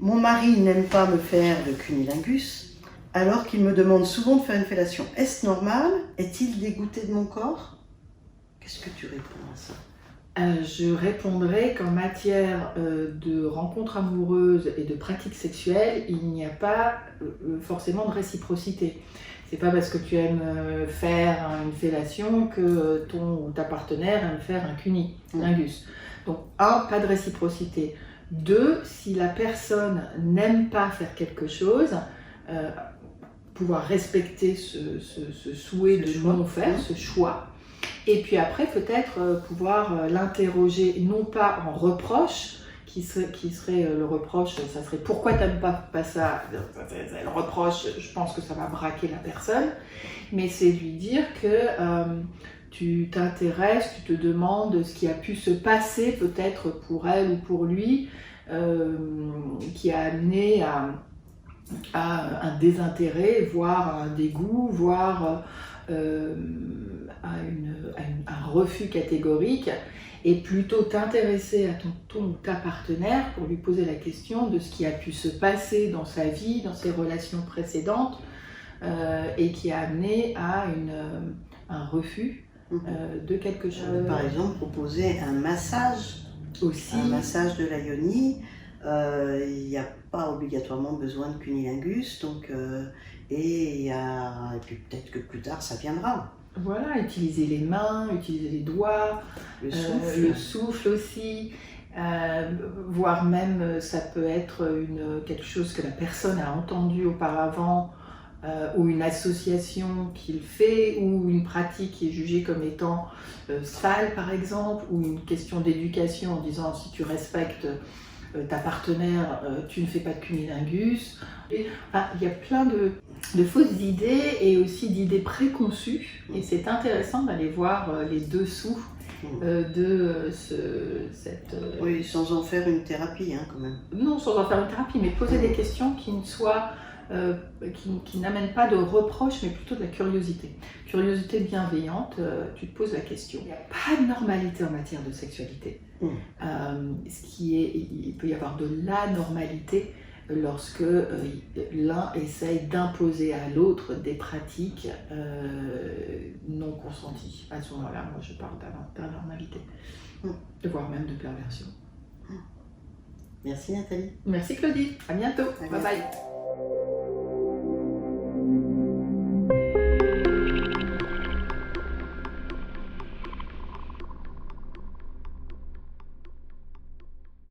Mon mari n'aime pas me faire de cunnilingus, alors qu'il me demande souvent de faire une fellation. Est-ce normal? Est-il dégoûté de mon corps? Qu'est-ce que tu réponds à ça? Je répondrai qu'en matière de rencontres amoureuses et de pratiques sexuelles, il n'y a pas forcément de réciprocité. C'est pas parce que tu aimes faire une fellation que ta partenaire aime faire un cunnilingus. Donc, pas de réciprocité. 2, si la personne n'aime pas faire quelque chose, pouvoir respecter ce souhait de non faire, ce choix. Et puis après, peut-être pouvoir l'interroger, non pas en reproche, qui serait le reproche, ça serait pourquoi t'aimes pas ça, le reproche, je pense que ça va braquer la personne, mais c'est lui dire que tu t'intéresses, tu te demandes ce qui a pu se passer peut-être pour elle ou pour lui, qui a amené à un désintérêt, voire un dégoût, voire un refus catégorique, et plutôt t'intéresser à ton ou ta partenaire pour lui poser la question de ce qui a pu se passer dans sa vie, dans ses relations précédentes, et qui a amené à un refus de quelque chose. Par exemple, proposer un massage, aussi. Un massage de la yoni. Il n'y a pas obligatoirement besoin de cunnilingus, donc, et puis peut-être que plus tard ça viendra. Voilà, utiliser les mains, utiliser les doigts, le souffle aussi, voire même ça peut être quelque chose que la personne a entendu auparavant, ou une association qu'il fait, ou une pratique qui est jugée comme étant sale par exemple, ou une question d'éducation en disant si tu respectes ta partenaire, tu ne fais pas de cunnilingus. Il y a plein de fausses idées et aussi d'idées préconçues, et c'est intéressant d'aller voir les dessous de cette... Oui, sans en faire une thérapie quand même. Non, sans en faire une thérapie, mais poser des questions qui ne soient... qui n'amènent pas de reproches, mais plutôt de la curiosité. Curiosité bienveillante, tu te poses la question. Il n'y a pas de normalité en matière de sexualité. Il peut y avoir de l'anormalité lorsque l'un essaye d'imposer à l'autre des pratiques non consenties. À ce moment-là, moi je parle d'anormalité, voire même de perversion. Merci Nathalie. Merci Claudie, à bientôt. Bye bye.